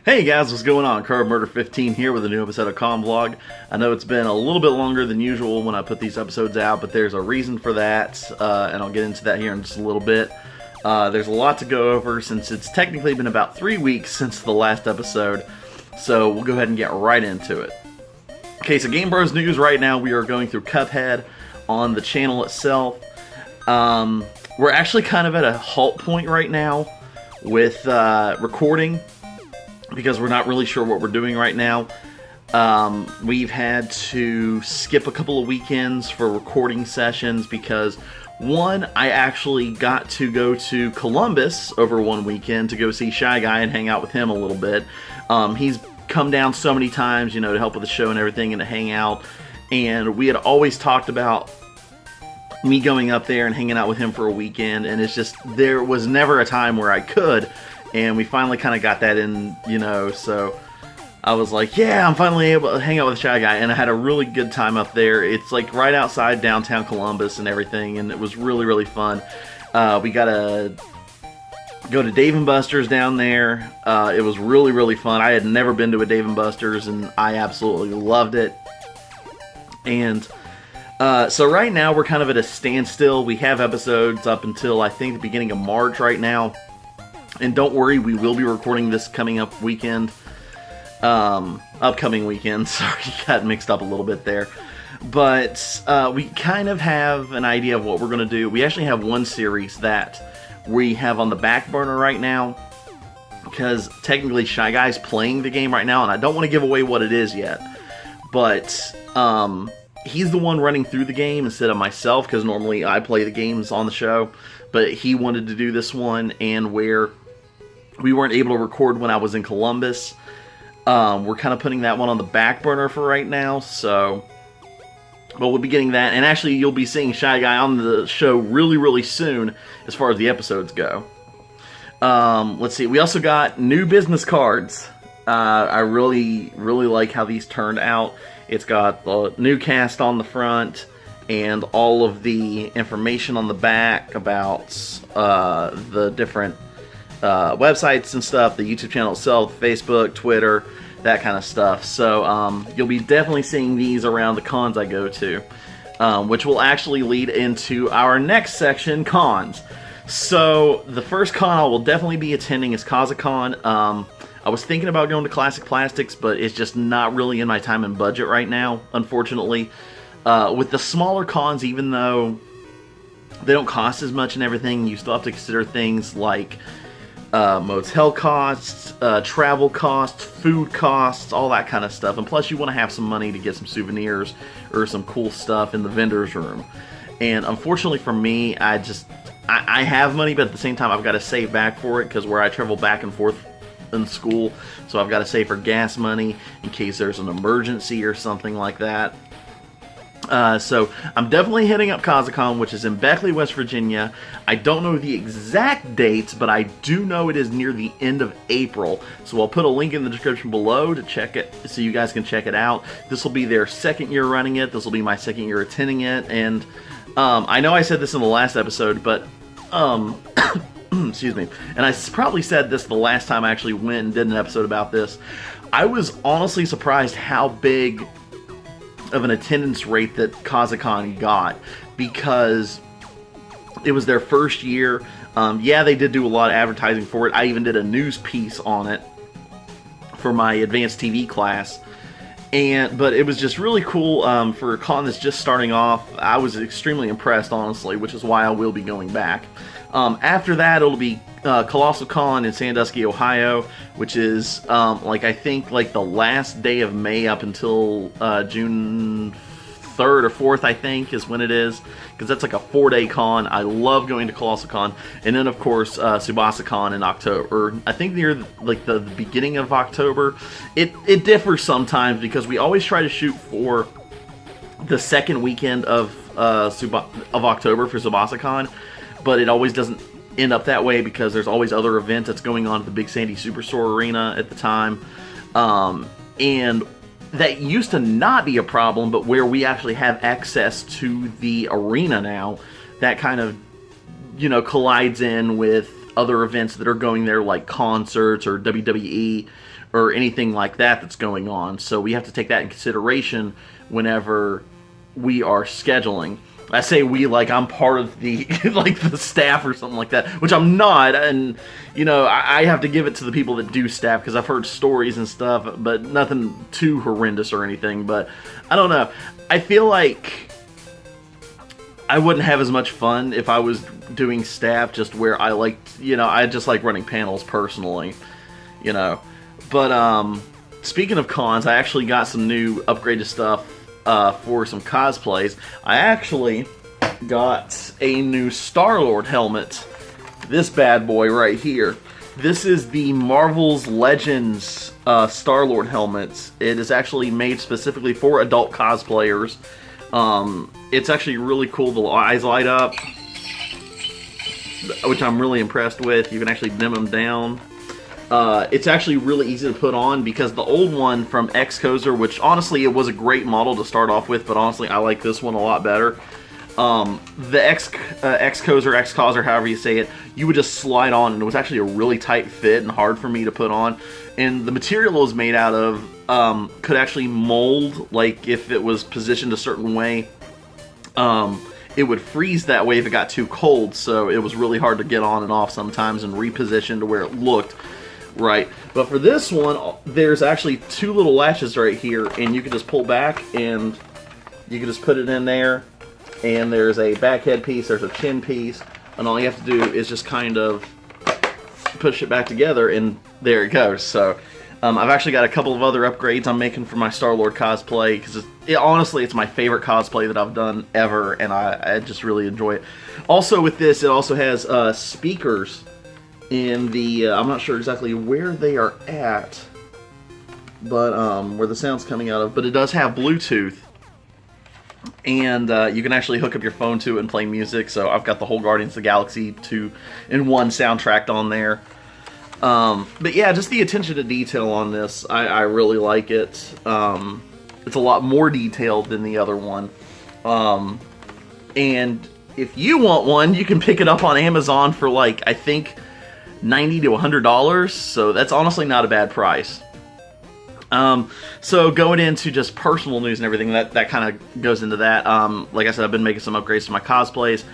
Hey guys, what's going on? Carb Murder 15 here with a new episode of Con Vlog. I know it's been a little bit longer than usual when I put these episodes out, but there's a reason for that, and I'll get into that here in just a little bit. There's a lot to go over since it's technically been about 3 weeks since the last episode, so we'll go ahead and get right into it. Okay, so Game Bros news right now, we are going through Cuphead on the channel itself. We're actually kind of at a halt point right now with recording, because we're not really sure what we're doing right now. We've had to skip a couple of weekends for recording sessions because, one, I actually got to go to Columbus over one weekend to go see Shy Guy and hang out with him a little bit. He's come down so many times, to help with the show and everything and to hang out. And we had always talked about me going up there and hanging out with him for a weekend, and it's just, there was never a time where I could. And we finally kind of got that in, so I was like, yeah, I'm finally able to hang out with Shy Guy. And I had a really good time up there. It's like right outside downtown Columbus and everything, and it was really, really fun. We got to go to Dave & Buster's down there. It was really, really fun. I had never been to a Dave & Buster's, and I absolutely loved it. And so right now we're kind of at a standstill. We have episodes up until, I think, the beginning of March right now. And don't worry, we will be recording this upcoming weekend. Sorry, got mixed up a little bit there. But we kind of have an idea of what we're going to do. We actually have one series that we have on the back burner right now, because technically Shy Guy's playing the game right now, and I don't want to give away what it is yet. But he's the one running through the game instead of myself, because normally I play the games on the show. But he wanted to do this one, and where we weren't able to record when I was in Columbus, we're kind of putting that one on the back burner for right now, so, but we'll be getting that, and actually you'll be seeing Shy Guy on the show really, really soon, as far as the episodes go. Let's see, we also got new business cards. I really, really like how these turned out. It's got the new cast on the front, and all of the information on the back about the different websites and stuff, the YouTube channel itself, Facebook, Twitter, that kind of stuff. So you'll be definitely seeing these around the cons I go to, which will actually lead into our next section, cons. So the first con I will definitely be attending is KazaCon. I was thinking about going to Classic Plastics, but it's just not really in my time and budget right now, unfortunately. With the smaller cons, even though they don't cost as much and everything, you still have to consider things like motel costs, travel costs, food costs, all that kind of stuff. And plus you want to have some money to get some souvenirs or some cool stuff in the vendor's room. And unfortunately for me, I have money, but at the same time I've got to save back for it, because where I travel back and forth in school, so I've got to save for gas money in case there's an emergency or something like that. So I'm definitely hitting up KazaCon, which is in Beckley, West Virginia. I don't know the exact dates, but I do know it is near the end of April. So I'll put a link in the description below to check it, so you guys can check it out. This will be their second year running it. This will be my second year attending it. And I know I said this in the last episode, but excuse me. And I probably said this the last time I actually went and did an episode about this. I was honestly surprised how big of an attendance rate that KazaCon got, because it was their first year. Yeah, they did do a lot of advertising for it. I even did a news piece on it for my advanced TV class. But it was just really cool for a con that's just starting off. I was extremely impressed, honestly, which is why I will be going back. After that, it'll be Colossal Con in Sandusky, Ohio, which is I think the last day of May up until June 3rd or 4th, I think, is when it is, because that's like a 4-day con. I love going to Colossal Con. And then, of course, Tsubasa Con in October. I think near the beginning of October. It differs sometimes, because we always try to shoot for the second weekend of October for Tsubasa Con, but it always doesn't end up that way, because there's always other events that's going on at the Big Sandy Superstore Arena at the time. And that used to not be a problem, but where we actually have access to the arena now, that kind of, collides in with other events that are going there, like concerts or WWE or anything like that that's going on. So we have to take that in consideration whenever we are scheduling. I say we like I'm part of the like the staff or something like that, which I'm not, and you know I have to give it to the people that do staff because I've heard stories and stuff, but nothing too horrendous or anything. But I don't know. I feel like I wouldn't have as much fun if I was doing staff, just where I liked, you know, I just like running panels personally, you know. But speaking of cons, I actually got some new upgraded stuff for some cosplays. I actually got a new Star-Lord helmet. This bad boy right here. This is the Marvel's Legends Star-Lord helmet. It is actually made specifically for adult cosplayers. It's actually really cool. The eyes light up, which I'm really impressed with. You can actually dim them down. It's actually really easy to put on because the old one from X-Kozer, which honestly it was a great model to start off with, but honestly I like this one a lot better. The X-Kozer, X-Kozer, however you say it, you would just slide on, and it was actually a really tight fit and hard for me to put on. And the material it was made out of could actually mold, like if it was positioned a certain way. It would freeze that way if it got too cold, so it was really hard to get on and off sometimes and reposition to where it looked right. But for this one, there's actually two little latches right here, and you can just pull back and you can just put it in there, and there's a back head piece, there's a chin piece, and all you have to do is just kind of push it back together, and there it goes. So I've actually got a couple of other upgrades I'm making for my Star-Lord cosplay, because honestly, it's my favorite cosplay that I've done ever, and I just really enjoy it. Also with this, it also has speakers in the, I'm not sure exactly where they are at, but where the sound's coming out of, but it does have Bluetooth, and you can actually hook up your phone to it and play music. So I've got the whole Guardians of the Galaxy 2 in one soundtrack on there. But yeah, just the attention to detail on this, I really like it. It's a lot more detailed than the other one. And if you want one, you can pick it up on Amazon for like, I think, $90 to $100. So that's honestly not a bad price. So going into just personal news and everything, that kind of goes into that. Like I said, I've been making some upgrades to my cosplays.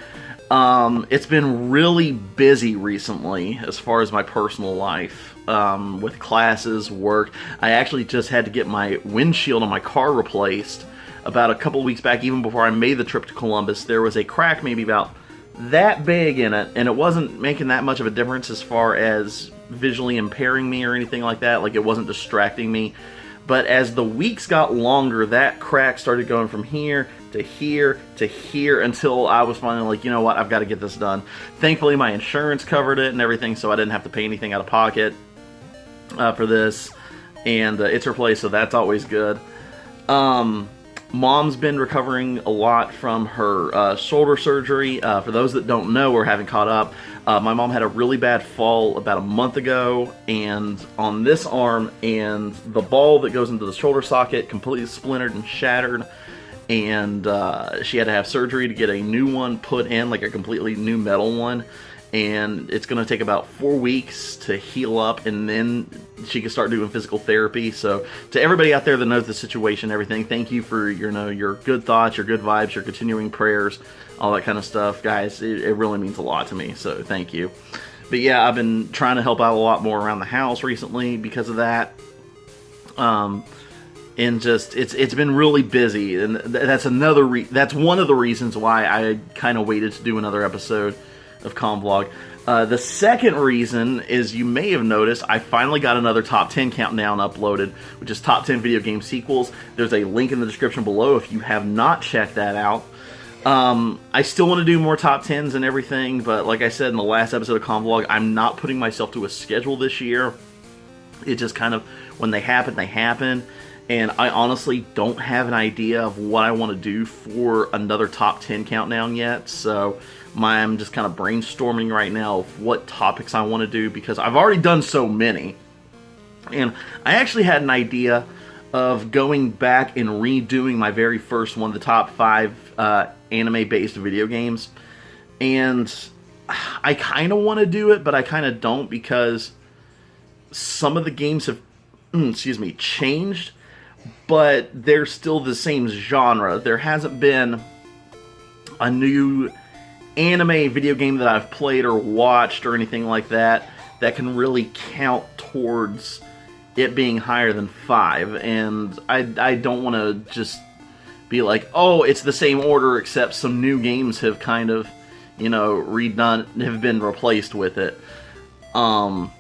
It's been really busy recently as far as my personal life, with classes, work. I actually just had to get my windshield on my car replaced about a couple weeks back. Even before I made the trip to Columbus, there was a crack maybe about that big in it, and it wasn't making that much of a difference as far as visually impairing me or anything like that. Like, it wasn't distracting me. But as the weeks got longer, that crack started going from here to here to here until I was finally like, you know what, I've got to get this done. Thankfully, my insurance covered it and everything, so I didn't have to pay anything out of pocket for this. And it's replaced, so that's always good. Mom's been recovering a lot from her shoulder surgery. For those that don't know or haven't caught up, my mom had a really bad fall about a month ago, and on this arm, and the ball that goes into the shoulder socket completely splintered and shattered, and she had to have surgery to get a new one put in, like a completely new metal one, and it's going to take about 4 weeks to heal up, and then she can start doing physical therapy. So to everybody out there that knows the situation, everything, thank you for your good thoughts, your good vibes, your continuing prayers, all that kind of stuff, guys. It really means a lot to me, so thank you. But yeah, I've been trying to help out a lot more around the house recently because of that. And just it's been really busy, and that's that's one of the reasons why I kind of waited to do another episode of Convlog. The second reason is, you may have noticed, I finally got another top 10 countdown uploaded, which is top 10 video game sequels. There's a link in the description below if you have not checked that out. I still want to do more top 10s and everything, but like I said in the last episode of Convlog, I'm not putting myself to a schedule this year. It just kind of, when they happen. And I honestly don't have an idea of what I want to do for another top 10 countdown yet. So I'm just kind of brainstorming right now of what topics I want to do, because I've already done so many. And I actually had an idea of going back and redoing my very first one, the top 5 anime-based video games. And I kind of want to do it, but I kind of don't, because some of the games have excuse me, changed, but they're still the same genre. There hasn't been a new anime video game that I've played or watched or anything like that that can really count towards it being higher than 5. And I don't want to just be like, oh, it's the same order except some new games have kind of, redone, have been replaced with it. And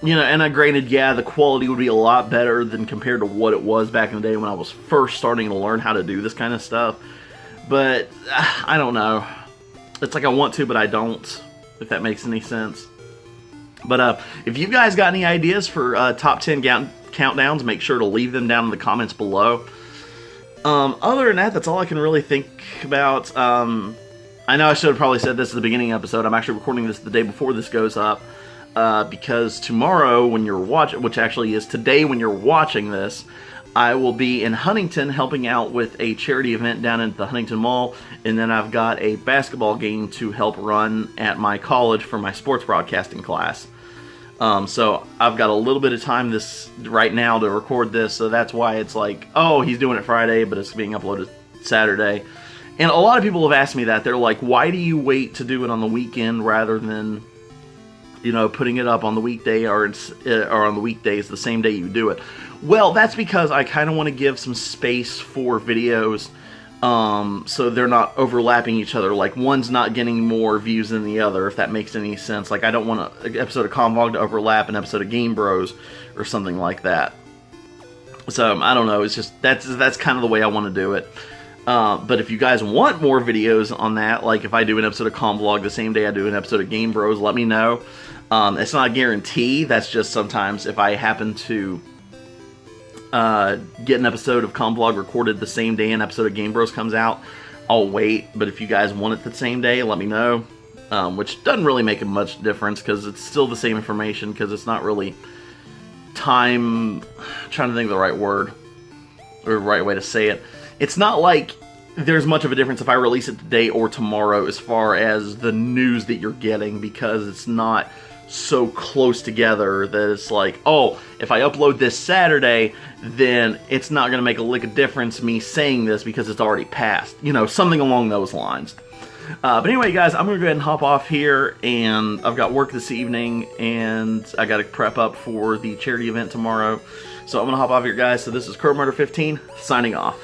granted, yeah, the quality would be a lot better than compared to what it was back in the day when I was first starting to learn how to do this kind of stuff. But, I don't know. It's like I want to, but I don't, if that makes any sense. But if you guys got any ideas for top 10 countdowns, make sure to leave them down in the comments below. Other than that, that's all I can really think about. I know I should have probably said this at the beginning of the episode. I'm actually recording this the day before this goes up. Because tomorrow when you're watching, which actually is today when you're watching this, I will be in Huntington helping out with a charity event down at the Huntington Mall, and then I've got a basketball game to help run at my college for my sports broadcasting class. So I've got a little bit of time right now to record this, so that's why it's like, oh, he's doing it Friday, but it's being uploaded Saturday. And a lot of people have asked me that. They're like, why do you wait to do it on the weekend rather than putting it up on the weekday or on the weekdays the same day you do it? Well, that's because I kind of want to give some space for videos, so they're not overlapping each other. Like, one's not getting more views than the other, if that makes any sense. Like, I don't want an episode of Convog to overlap an episode of Game Bros or something like that. So, I don't know. It's just, that's kind of the way I want to do it. But if you guys want more videos on that, like if I do an episode of Convlog the same day I do an episode of Game Bros, let me know. It's not a guarantee. That's just sometimes if I happen to get an episode of Convlog recorded the same day an episode of Game Bros comes out, I'll wait. But if you guys want it the same day, let me know. Which doesn't really make much difference because it's still the same information, because it's not really time... I'm trying to think of the right word or the right way to say it. It's not like there's much of a difference if I release it today or tomorrow as far as the news that you're getting, because it's not so close together that it's like, oh, if I upload this Saturday, then it's not going to make a lick of difference me saying this because it's already passed. Something along those lines. But anyway, guys, I'm going to go ahead and hop off here, and I've got work this evening, and I got to prep up for the charity event tomorrow. So I'm going to hop off here, guys. So this is Curb Murder 15, signing off.